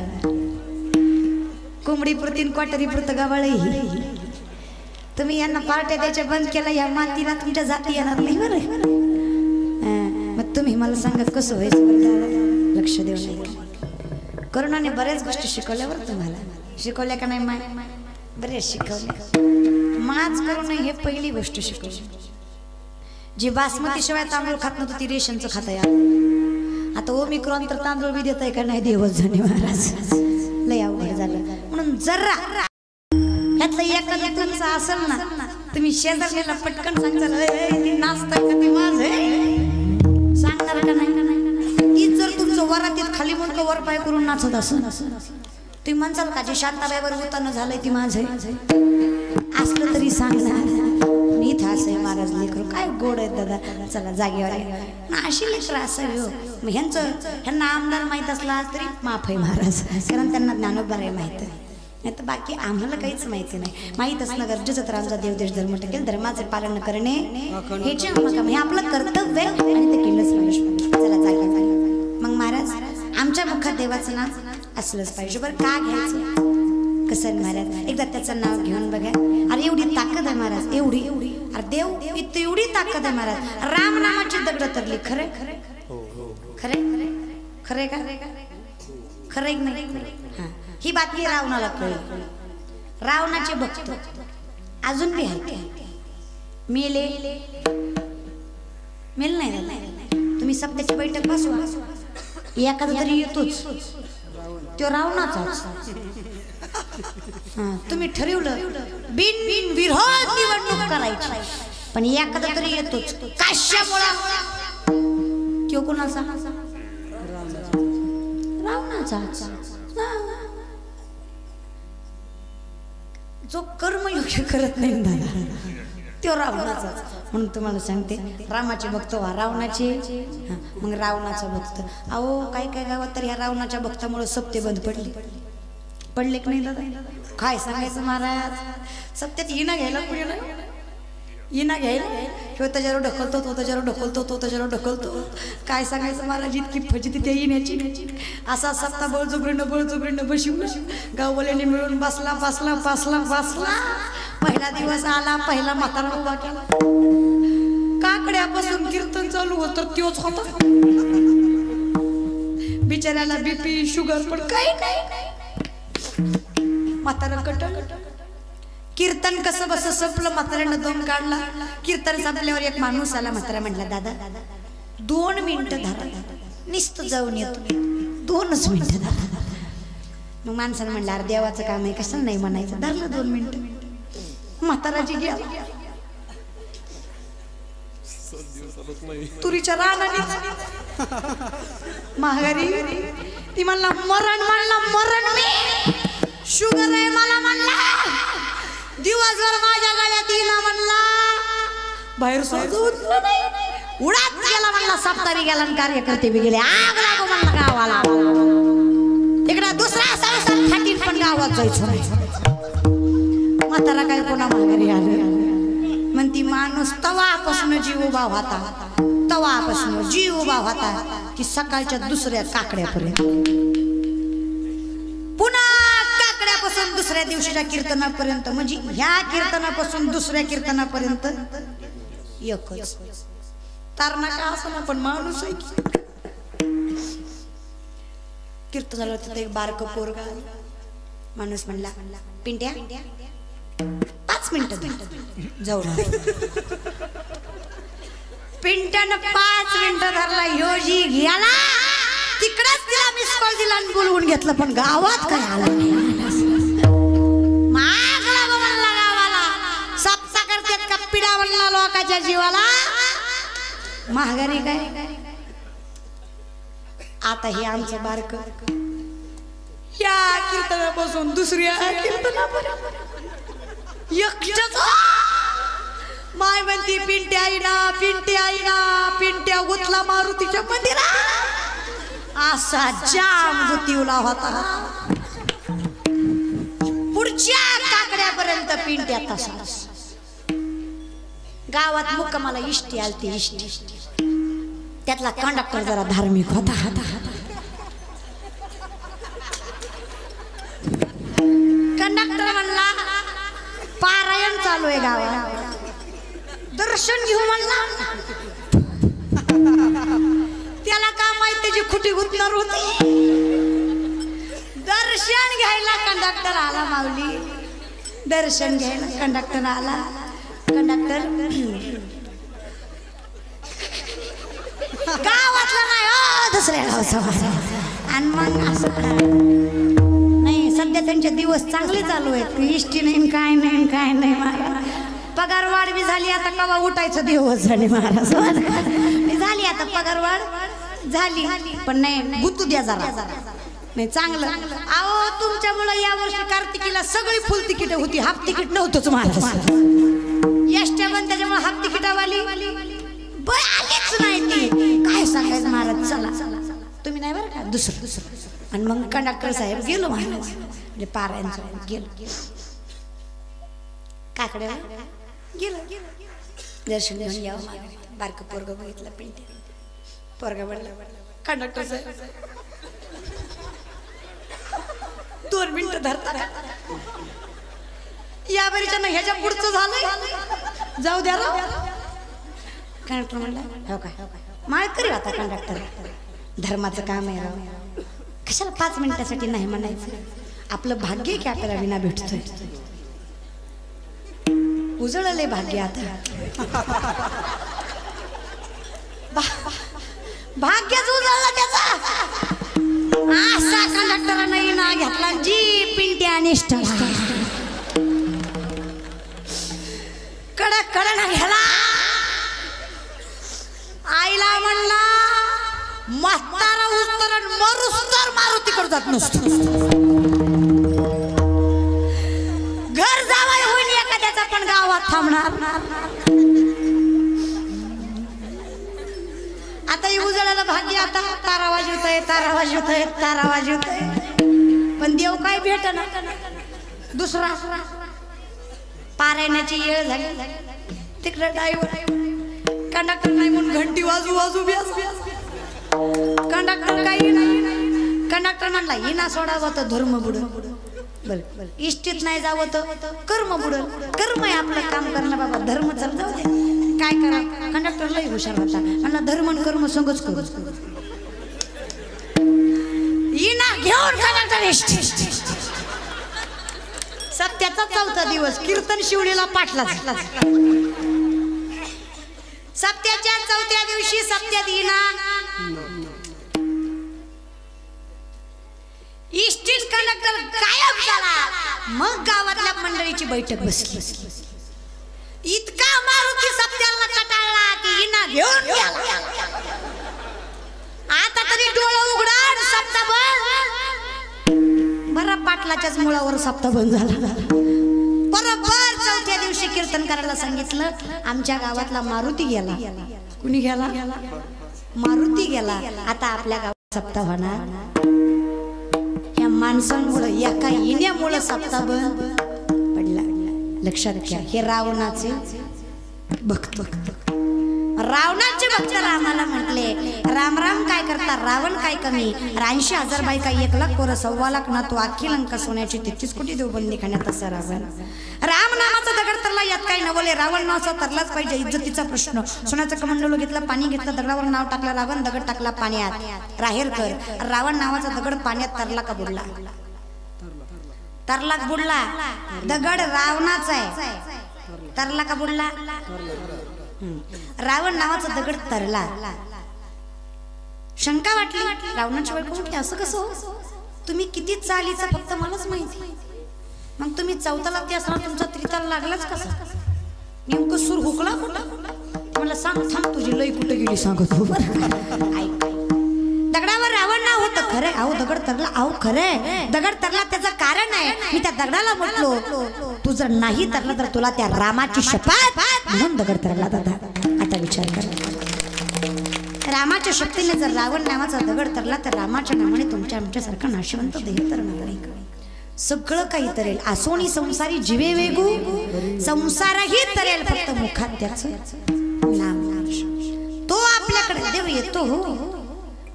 कोंबडी पुरतीन क्वाटरी पुरत गवळही. तुम्ही यांना पार्ट्या द्यायच्या बंद केला, या मातीला तुमच्या जाती येणार नाही बरं. मग तुम्ही मला सांगा कसं व्हायचं बरं, लक्ष देऊ नये. करोनाने बऱ्याच गोष्टी शिकवल्या बरं, तुम्हाला शिकवल्या का नाही? बरेच शिकवल्या. माच करू नये हे पहिली गोष्ट शिकवली. जी बासमती शिवाय तांदूळ खात नव्हतं ती रेशनचं खाता या. आता ओमिक्रॉन तर तांदूळ बी देत आहे का नाही देवच जाणे महाराज, लय अवघड झालं. म्हणून जरा ह्यातलं एखादं तुमचं असेल ना, तुम्ही शेजारला पटकन सांगता नाचता का ते माझं सांगणार का नाही? ती जर तुमचं वरातीत खाली मुंडकं वर पाय करून नाचत असेल, तुम्ही म्हणसाल का जे शांताबाईवर उतानं झालंय ती माझं असलं तरी सांगणार. इथं असं आहे महाराज लेकरू काय गोड आहेत दादा, चला जागेवर आहे अशी लेकरं असावी हो. मग ह्यांना आमदार माहीत असला तरी माफ आहे महाराज, कारण त्यांना ज्ञानोबा आहे माहीत आहे. नाही तर बाकी आम्हाला काहीच माहिती नाही. माहीत असणं गरजेचं तर आमचा देवदेश धर्म टिकेल, धर्माचे पालन करणे हे जे हे आपलं कर्तव्य आहे आणि ते केलंच पाहिजे. चला जागेवर. मग महाराज आमच्या मुखात देवाचं नाव असलंच पाहिजे बरं. का घ्यायचं कसं आहे महाराज, एकदा त्याचं नाव घेऊन बघा. अरे एवढी ताकद आहे महाराज, एवढी अरे देव इथं एवढी ताकद आहे महाराज. राम नामाची दगड तरली. खरे खरे खरे खरे का खरे नाही? हा ही बातमी रावणाला कळली. रावणाचे भक्त अजून बी आहे. मेले मेल नाही. तुम्ही सप्त्याची बैठक बसवा, एखादा तरी येतोच तो रावणाचाच. तुम्ही ठरवलं बिन विरोध निवडणूक करायची, पण एखादा तरी येतोच. कशामुळे? तो कोणाचा? रावणाचा. जो कर्मयोग्य करत नाही दादा तो रावणाचा. म्हणून तुम्हाला सांगते रामाचे भक्त व्हा, रावणाचे. मग रावणाचा भक्त. अहो काही काही गावात तर ह्या रावणाच्या भक्तामुळे सप्ते बंद पडले की नाही दादा? काय सांगायचं महाराज, सत्यात येणं घ्यायला कुणी नाही, येणं घ्यायला किंवा त्याच्यावर ढकलतो, तो त्याच्यावर ढकलतो, तो त्याच्यावर ढकलतो. काय सांगायचं महाराज, इतकी फजिती त्या येण्याची. असा सत्ता बळजुगरीनं बशिवलं. गाववाल्याने मिळून बसला. पहिला दिवस आला, पहिला म्हातारा उभा केला. काकड्यापासून कीर्तन चालू होतं त्योच होता. बिचाऱ्याला बीपी शुगर पण काही नाही. म्हातारा कटल. कीर्तन कसं बस संपलं, म्हाताऱ्यानं दम काढला. कीर्तन संपल्यावर एक माणूस आला. म्हातारा म्हटला दादा 2 मिनिटं धरा, नुसतं जाऊन येतो. 2च मिनिटं धरा. मग माणसानं म्हणलं अरे देवाचं काम आहे कशाला नाही म्हणायचं. धरलं 2 मिनिटं. म्हाताराची गेला तुरीच्या रानाने महागारी. ती म्हणला मरण मी शुगर आहे मला म्हणला. दिवसभर माझ्या गळ्यात येईना म्हणला. बाहेर उडात गेला म्हणला. सप्तारी गेला आणि कार्यकर्ते बी गेले. आग लागो म्हणला गावाला. इकडे दुसरा संसार खाटीन पण गावात जायचं नाही. म्हातारा काय कोणा माघारी आले म्हणती माणूस तवापासून जीव उभा होता. तवापासून जीव उभा होता की सकाळच्या दुसऱ्या काकड्यापर्यंत. पुन्हा काकड्यापासून दुसऱ्या दिवशीच्या कीर्तनापर्यंत. म्हणजे ह्या कीर्तनापासून दुसऱ्या कीर्तनापर्यंत एकच. तारणा का असं पण माणूस आहे की. कीर्तन झालं तिथे एक बारकं पोरगा. माणूस म्हणला पिंट्या 5 मिनिटं जाऊन. पिंट्यानं 5 मिनिटं धरला. योजी गेला तिकडेच तिला मिस कॉल दिला आणि बोलवून घेतलं. पण गावात काय आलं नाही. माग लागो म्हणला गावाला. सप्ता करतात का पिढा म्हणला लोकांच्या जीवाला. महागारी काय आता हे आमचं बारक या कीर्तनापासून दुसऱ्या कीर्तनापर्यंत एकटंच माय म्हणती पिंट्या आईना पिंट्या गुतला मारुतीच्या मंदिरात असा जाम गुतीवला होता पुढच्या काकड्यापर्यंत पिंट्या तसाच गावात मुक्कामाला इष्टी आलती इष्टी त्यातला कंडक्टर जरा धार्मिक होता कंडक्टर म्हणला पारायण चालू आहे गावात दर्शन घेऊ म्हणला त्याला का माहित त्याची खुटी गुतणार होती दर्शन घ्यायला कंडक्टर आला माऊली दर्शन घ्यायला कंडक्टर आला कंडक्टर गावातला नाही दुसऱ्या गावचा आणि मग असं नाही सध्या त्यांचे दिवस चांगले चालू आहेत इष्टी नाही काय नाही महाराज पगार वाढ बी झाली आता कवा उठायचं दिवस झाले महाराज झाली आता पगार वाढ झाली पण नाही गुतू द्या जरा नाही चांगलं अहो तुमच्यामुळे या वर्षी कार्तिकीला सगळी फुल तिकीट होती हाफ तिकीट नव्हतंच महाराज यष्ट्या पण त्याच्यामुळे हाफ तिकीटावाली आलीच नाही ती काय सांगायचं महाराज चला तुम्ही नाही बरं का दुसरं आणि मग कंडक्टर साहेब गेलो महाराज म्हणजे पारायण गेलो काकडे गेलो दर्शन घेऊन यावं बारकं पोरगं बघितलं पिंट्या पोरगा म्हणला कंडक्टर साहेब 2 मिनिटं धरता या बरीच्या ना ह्याच्या पुढचं झालंय जाऊ द्या कंडक्टर म्हणला हो काय माळकरी होता कंडक्टर धर्माचं काम आहे राव कशाला 5 मिनिटासाठी नाही म्हणायचं आपलं भाग्य आहे की आपल्याला विना भेटतोय उजळले भाग्य आता भाग्यच उजळलं त्याचा असा कंडक्टरानं इना घेतला जी पिंट्या निष्ठ कडक कडन घ्याला आईला म्हणला म्हातारा उस्तर मरुस्तर मारुतीकडे जात नसतो घर जावं होईन एखाद्याचा पण गावात थांबणार आता ही उजळाला भाग्य आता तारा वाजवतोय पण देव काय भेटना दुसरा पारायणाची वेळ झाली तिकडे ड्रायव्हर कंडक्टर नाही म्हणून घंटी वाजू कंडक्टर काही नाही कंडक्टर म्हणला हिना सोडावं तर धर्म बुडल बरं इष्टीत नाही जावं तर कर्म बुडल कर्म आहे आपलं काम करणं बाबा धर्म चल जाऊ दे काय करा कंडक्टर लई हुशार होता म्हणला धर्म आणि कर्म संगच करू हिना घेऊन कंडक्टर इष्टी सत्याचा 4था दिवस कीर्तन शिवलीला पाठला सप्त्याच्या 4थ्या दिवशी सप्त्यात हिना इष्टीत कंडक्टर गायब झाला मग गावातल्या मंडळीची बैठक बसली इतका मारुती सप्त्याला कटाळला की हिना घेऊन गेला आता तरी डोळे उघडा सप्ता बंद बरा पाटलाच्याच मुळावर सप्ता बंद झाला बरोबर 4थ्या दिवशी कीर्तन करायला सांगितलं आमच्या गावातला मारुती गेला कुणी गेला मारुती गेला आता आपल्या गावात सप्ता होणार या माणसांमुळे एका येण्यामुळे सप्ता बंद पडला लक्षात घ्या हे रावणाचे भक्त रावणाचे भक्त रामाला म्हटले राम राम काय करता रावण काय कमी 80,000 बायका 1,00,000 पोरं 1,25,00,000 ना तो अख्खी लंका सोन्याची 33 कोटी देवबंदी खाण्यात असा रावण राम नावाचा दगड तरला यात काही नवले रावण नावाचा तरलाच पाहिजे इज्जतीचा प्रश्न सोन्याचं कमंडलू घेतलं पाणी घेतलं दगडावर नाव टाकलं रावण दगड टाकला पाण्यात राहेर कर रावण नावाचा दगड पाण्यात तरला का बुडला तरला बुडला दगड रावणाचा आहे तरला का बुडला रावण नावाचा दगड तरला शंका वाटली रावणाची बायको म्हटली असं कसं हो तुम्ही किती चालीचा फक्त मलाच माहिती मग तुम्ही 4थाला ते असणार तुमचा 3थाला लागलाच कसा नेमकं सूर हुकला कुठं मला सांग थांब तुझी लई कुठे गेली सांगत हो ऐक दगडावर रावण नाव होतं खरंय. अहो दगड तरला, अहो खरंय दगड तरला त्याचं कारण आहे. मी त्या दगडाला म्हटलो तू जर नाही तरला तर तुला त्या रामाची शपथ म्हणून दगड तरला. दादा आता विचार कर, रामाच्या शक्तीने जर रावण नावाचा दगड तरला तर रामाच्या नावाने तुमच्या आमच्यासारखा नाशवंत देह तरणार नाही. सगळं काही तरेल. आसोनी संसारी जीवे वेगू संसारही तरेल, फक्त मुखात त्याचं नाम. तो आपल्याकडे देव येतो.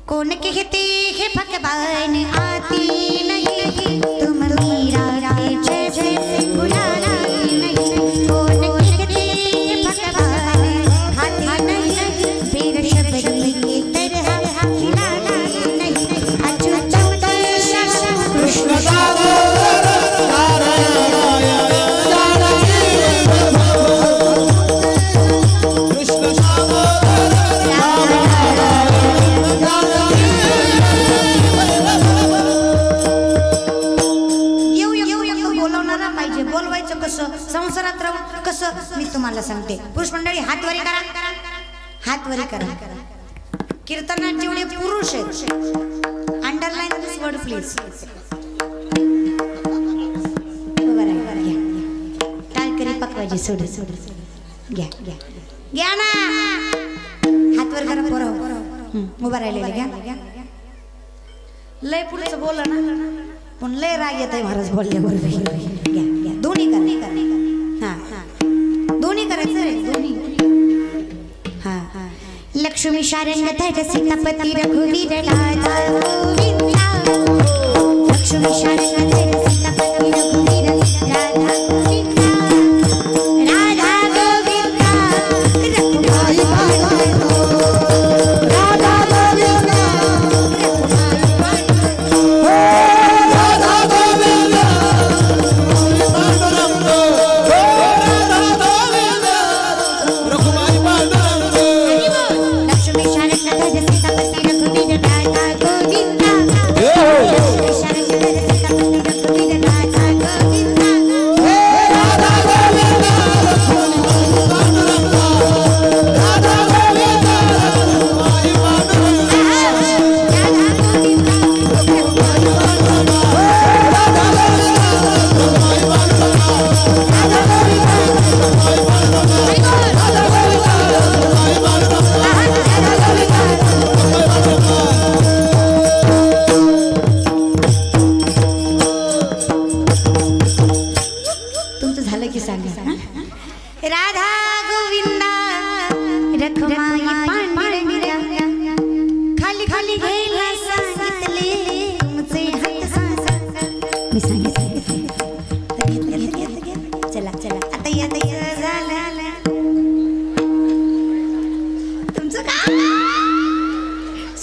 कोण कहते हे भगवान आती नहीं, तुम मीरा के जैसे बुलाना नहीं. कोण कहते हे भगवान आती नहीं, फिर शबरी की तरह खिलाना नहीं. अच्युत कृष्ण संसारात राहून कसं मी तुम्हाला सांगते. पुरुष मंडळी हात वरी करा, हात वरी करा. कीर्तनात जेवढे पुरुष आहेत, अंडरलाईन दिस वर्ड प्लीज. टाळकरी पकवायची सोड सोड घ्या घ्या घ्या ना. हात वर करा पोरं उभा राहिलेले घ्या. लय पुढचं बोला ना, पण लय राग येत आहे महाराज बोलल्यावर. घ्या घ्या दोन्ही करा. हा दोन्ही करायचं रे, दोन्ही. हा हा. लक्ष्मी शारंग धर सीतापती रघुवीर राधा गोविंदा. लक्ष्मी शारंग धर सीतापती रघुवीर राधा गोविंदा. राधा गोविंदा रघुनाथ राधा गोविंदा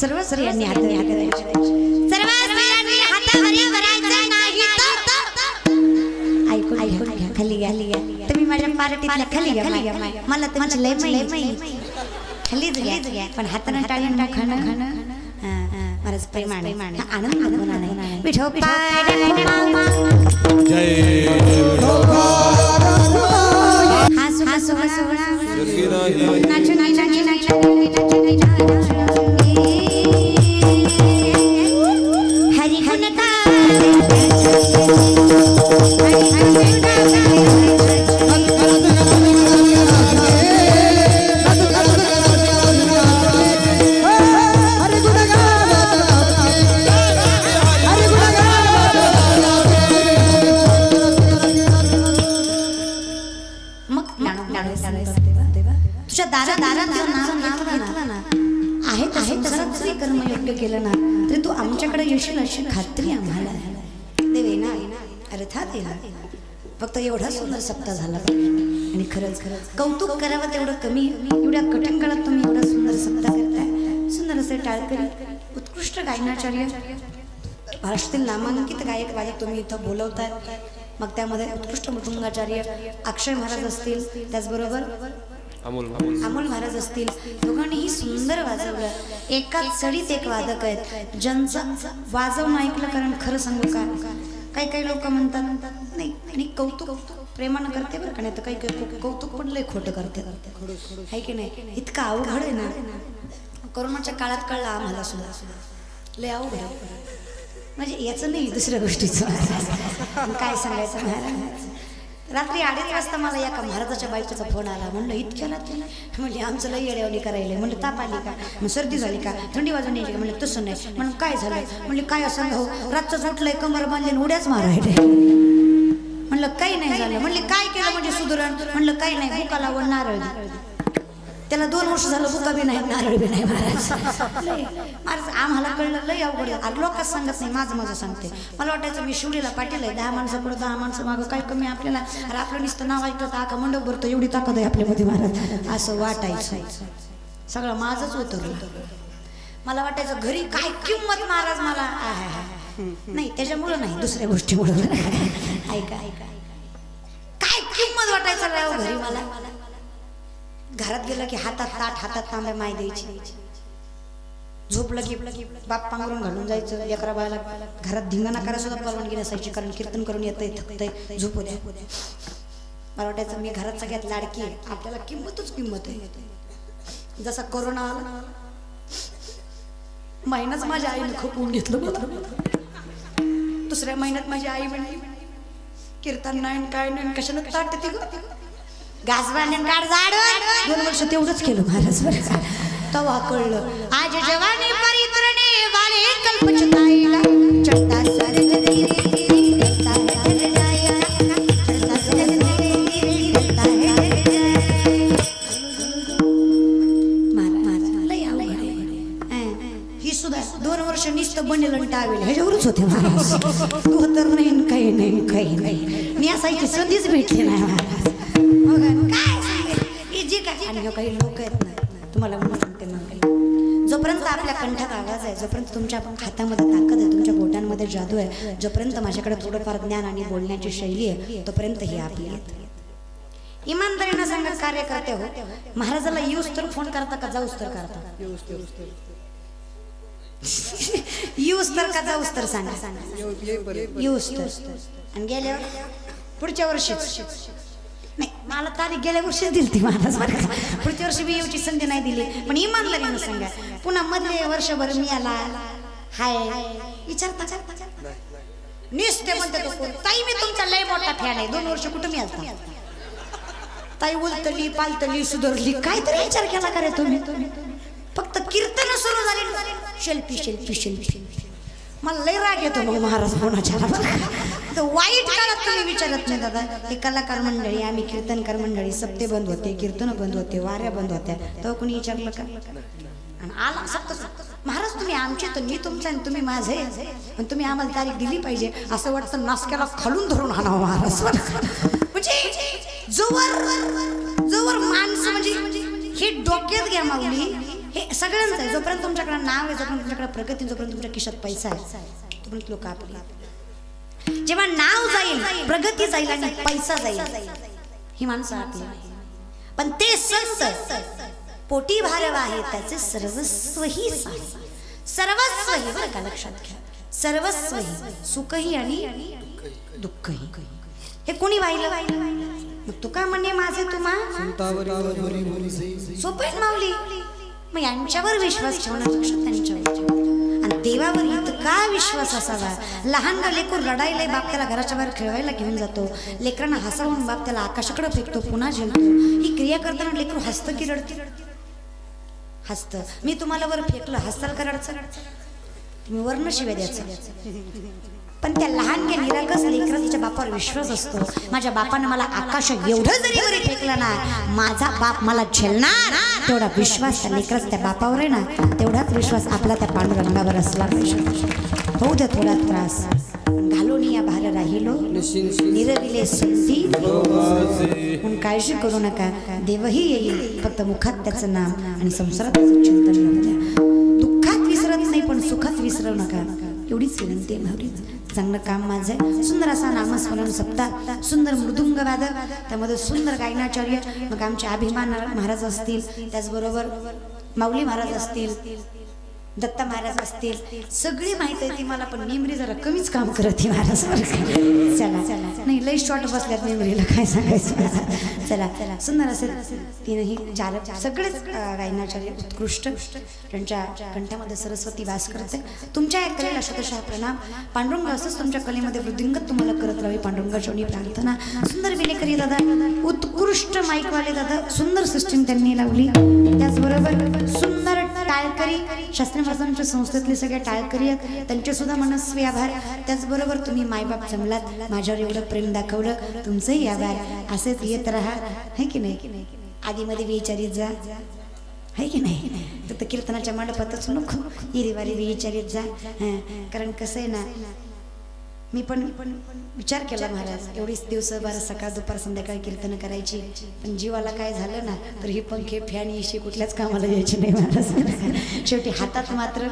सर्व स्त्रियांनी हातावरी करायचं नाही. ऐकून घ्या, खाली घ्या. तुम्ही माझ्या पार्टीतल्या खाली घ्या. मला तुमची लय माहिती. खालीच घ्या, पण हाताने टाळून खाणं महाराज प्रेमाने आनंद नाही. हरि गुण तुझ्या दारात आहे तसं कर्म योग्य केलं ना तरी तू आमच्याकडे येशील अशी खात्री आम्हाला देवे ना. अर्थात येणार. फक्त एवढा सुंदर सप्ताह झाला आणि खरंच कौतुक करावं तेवढं कमी. एवढ्या कठीण काळात तुम्ही एवढा सुंदर सप्ताह करताय. सुंदर असे टाळकरी उत्कृष्ट गायनाचार्य महाराष्ट्रातील नामांकित गायक वादक तुम्ही इथं बोलवताय. मग त्यामध्ये उत्कृष्ट मृदुंगाचार्य अक्षय महाराज असतील, त्याचबरोबर अमोल महाराज असतील. दोघांनीही सुंदर वाजवलं. एकाच सडीत एक वादक आहेत ज्यांचं वाजवणं ऐकलं. कारण खरं सांगू का, काही लोक म्हणतात नाही आणि कौतुक प्रेमानं करते बरं का, नाही तर काही कौतुक पण लय खोटं करते आहे की नाही. इतकं अवघड आहे ना. कोरोनाच्या काळात कळलं आम्हाला सुद्धा. लय अवघड म्हणजे याचं नाही दुसऱ्या गोष्टीचं काय सांगायचं महाराज. रात्री 2:30 वाजता मला एका महाराजाच्या बायकोचा फोन आला. म्हणलं इतक्या रात्री म्हणजे आमचं लई येड्यावणी करायला. म्हणलं ताप आली का, मग सर्दी झाली का, थंडी वाजून यायची का. म्हणलं तसं नाही. म्हणून काय झालं. म्हणले काय सांगा हो, रातचं उठलंय कमर बांधले उड्याच मारायले. म्हणलं काही नाही झालं. म्हणले काय केलं म्हणजे सुधरण. म्हणलं काही नाही, बुका लावून नारळ. त्याला 2 वर्ष झालं बुका बी नाही नारळ बी नाही महाराज. महाराज आम्हाला कळलं लय अवघड. लोकच सांगत नाही, माझं सांगते. मला वाटायचं मी शिवडीला पाटील आहे, 10 माणसं पुढं 10 माणसं मागं काय कमी आपल्याला. अरे आपलं नुसतं नाव ऐकलं तर आका मंडप भरतो एवढी ताकद आहे आपल्यामध्ये महाराज असं वाटायचं. सगळं माझंच होतं. मला वाटायचं घरी काय किंमत महाराज मला नाही, त्याच्यामुळं नाही दुसऱ्या गोष्टीमुळं. ऐका काय किंमत वाटायचं घरी मला. घरात गेलं की हातात ताट हातात तांब्या माय द्यायची. झोपलं की बाप पांघरून घालून जायचं. लेकरा बाळाला घरात धिंगाणा करायला सुद्धा परवानगी नसायची, कारण कीर्तन करून येतंय थकतंय झोपू द्या. मला वाटायचं मी घरात सगळ्यात लाडकी आहे, आपल्याला किंमत आहे. जसा कोरोना आला महिनाच माझ्या आईने खपवून घेतलं. दुसऱ्या महिन्यात माझी आई म्हणे कीर्तन नाही काय नाही कशाला ताट ती घास बांधून काढ जाडून. 2 वर्ष तेवढंच केलं महाराज. तेव्हा कळलं आज जवानी परित्रणे वाले कल्पचिताईला चढता स्वर्ग देवी चढता है जाया चढता स्वर्ग देवी चढता है. महाराज लय अवघड आहे. ही सुद्धा 2 वर्ष नुसतं बनेल टावेल ह्याच्यावरच होते महाराज. तू तर नाही काही नाही मी असायची संधीच भेटली नाही महाराज. आणि काही लोक आहेत ना तुम्हाला म्हणून सांगते मग जोपर्यंत आपल्या कंठात आवाज आहे, जोपर्यंत तुमच्या हातामध्ये ताकद आहे, तुमच्या बोटांमध्ये जादू आहे, जोपर्यंत माझ्याकडे थोडंफार ज्ञान आणि बोलण्याची शैली आहे, तोपर्यंत ही आपली आहे. इमानदारीनं सांगत कार्य करते हो. महाराजाला येऊस तर फोन करता का जाऊस तर करता. येऊस तर का जाऊस तर सांगा. येऊस तर आणि गेल्यावर पुढच्या वर्षी नाही. मला तारीख गेल्या वर्षीच दिली ती महाराज. पुढच्या वर्षी मी येऊची संधी नाही दिली. पण इमानदारीनं सांगा. पुन्हा मधले वर्षभर मी आला हाय विचारता निसते म्हणते ताई मी तुमचा लय मोठा फॅन आहे. 2 वर्ष कुठं मी आलता ताई उलतली पालतली सुधारली काहीतरी विचार केला करे तुम्ही. फक्त कीर्तन सुरू झाली शेल्फी मला लय राग येतो मग महाराज कोणाच्या. वाईट काळात तुम्ही विचारत नाही दादा. हे कलाकार मंडळी आम्ही कीर्तनकार मंडळी सप्ते बंद होते, कीर्तन बंद होते, वाऱ्या बंद होत्या, तेव्हा कोणी विचारलं का. आणि आला सप्त महाराज तुम्ही आमचे तर मी तुमचा आणि तुम्ही माझे पण तुम्ही आम्हाला तारीख दिली पाहिजे. असं वाटतं नासक्याला खालून धरून आणावं महाराज. म्हणजे जोवर माणसं म्हणजे हे डोक्यात घ्या माऊली. हे सगळ्यांचं आहे. जोपर्यंत तुमच्याकडे नाव आहे, जोपर्यंत तुमच्याकडे प्रगती, जोपर्यंत तुमच्या खिशात पैसा आहे, तोपर्यंत लोक आपली. जेव्हा नाव जाईल, प्रगती जाईल आणि पैसा जाईल, ही माणसं आपली. पण ते संत पोटी भारव आहे त्याचे सर्वस्वही सर्वस्वही बरं का लक्षात घ्या. सर्वस्वही सुखही आणि दुःखही. हे कोणी वाहिलं. मग तुका म्हणे माझे तुम्हा सोपं माऊली. मग यांच्यावर विश्वास ठेवण्यापेक्षा त्यांच्यावर आणि देवावर इतका विश्वास असावा. लहान लेकूर रडायला बाप त्याला घराच्या बाहेर खेळवायला घेऊन जातो. लेकरांना हसावून बाप त्याला आकाशाकडे फेकतो, पुन्हा झेलतो. ही क्रिया करताना लेकरू हसतं की रडतं. हसतं. मी तुम्हाला वर फेकलं हसाल का रडचं. तुम्ही वर्ण शिव्या द्यायचं. पण त्या लहान के निरागस लेकराचा तिच्या बापावर विश्वास असतो. माझ्या बापाने मला आकाश एवढं जरी वरी फेकलं ना माझा बाप मला झेलणार. तेवढा विश्वास त्या लेकराचा त्या बापावर आहे ना, तेवढाच विश्वास आपला त्या पांडुरंगावर असला पाहिजे. होऊ द्या थोडा त्रास घालून या भार राहिलो निरविले संती म्हणून काळजी करू नका. देवही येईल फक्त मुखात त्याचं नाम आणि संसारात त्याचं चिंतन राहू द्या. दुःखात विसरत नाही पण सुखात विसरू नका. एवढीच विनंती आहे माऊली. चांगलं काम माझं आहे. सुंदर असा नामस्मरण सप्ताह, सुंदर मृदुंग वादक, त्यामध्ये सुंदर गायनाचार्य. मग आमचे अभिमान महाराज असतील, त्याचबरोबर माऊली महाराज असतील, दत्ता महाराज असतील. सगळी माहिती आहे ती मला, पण नेमरी जरा कमीच काम करत महाराज. चला नाही नाही लई शॉर्ट बसल्यात मेमरीला काय सांगायचं. चला सुंदर असेल तीनही चार सगळेच गायनाचार्य उत्कृष्ट, त्यांच्या कंठामध्ये सरस्वती वास करते. तुमच्या या कलेला शतशः प्रणाम. पांडुरंग असंच तुमच्या कलेमध्ये वृद्धिंगत तुम्हाला करत राहावी पांडुरंगाची प्रार्थना. सुंदर विलेकरी दादा, उत्कृष्ट माईकवाले दादा, सुंदर सिस्टीम त्यांनी लावली. त्याचबरोबर सुंदर टाळकरी, शास्त्रीय संस्थेतले सगळे टाळकरी आहेत, त्यांचे सुद्धा मनस्वी आभार. त्याचबरोबर तुम्ही मायबाप जमलात, माझ्यावर एवढं प्रेम दाखवलं, तुमचंही आभार. असेच येत राहा, है की नाही. आधीमध्ये विचारित जा, है की नाही. तर कीर्तनाच्या मंडपातच नको हिरीवारी विचारित जा. कारण कसं आहे ना, मी पण विचार केला महाराज, एवढीच दिवस बारा सकाळ दुपार संध्याकाळी कीर्तन करायची, पण जीवाला काय झालं ना तर ही पंखे फॅन इशी कुठल्याच कामाला यायची नाही महाराज. शेवटी हातात मात्र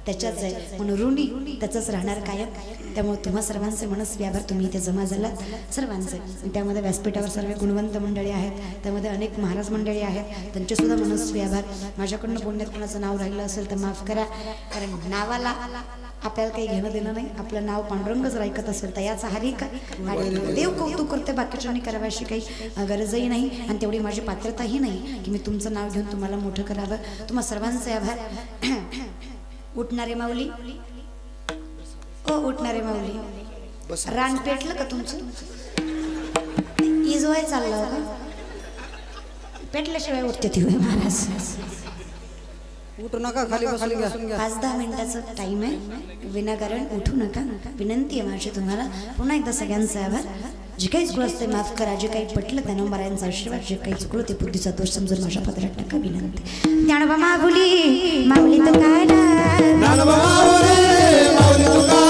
त्याच्याच आहे, म्हणून ऋणी त्याचंच राहणार कायम. त्यामुळे तुम्हा सर्वांचे मनस्वी आभार, तुम्ही इथे जमा झालात सर्वांचे. त्यामध्ये व्यासपीठावर सर्व गुणवंत मंडळी आहेत, त्यामध्ये अनेक महाराज मंडळी आहेत, त्यांचे सुद्धा मनस्वी आभार. माझ्याकडनं बोलण्यात कोणाचं नाव राहिलं असेल तर माफ करा, कारण नावाला आपल्याला काही घेणं देणं नाही. आपलं नाव पांडुरंग जर ऐकत असेल तर याचा हरी का देव कौतुक करते, बाकीच्यांनी करावं अशी काही गरजही नाही आणि तेवढी माझी पात्रताही नाही की मी तुमचं नाव घेऊन तुम्हाला मोठं करावं. तुम्हा सर्वांचे आभार. उठणारे माऊली, ओ उठणारे माऊली, रान पेटलं का तुमचं? इजवाय चाललं का? पेटल्याशिवाय उठते ती महाराज. उठू नका, खाली खाली 5-10 मिनिटाचं टाइम आहे, विनाकारण उठू नका. विनंती आहे माझी तुम्हाला. पुन्हा एकदा सगळ्यांचा आभार. जे काही चुकलं असते माफ करा, जे काही पटलं त्या नंबरांचा आशीर्वाद, जे काही चुकलं ते बुद्धीचा दोष समजून माझ्या पदरात टाका विनंती. ज्ञानोबा माऊली, माऊली तो काय ना, ज्ञानोबा माऊली, माऊली तो काय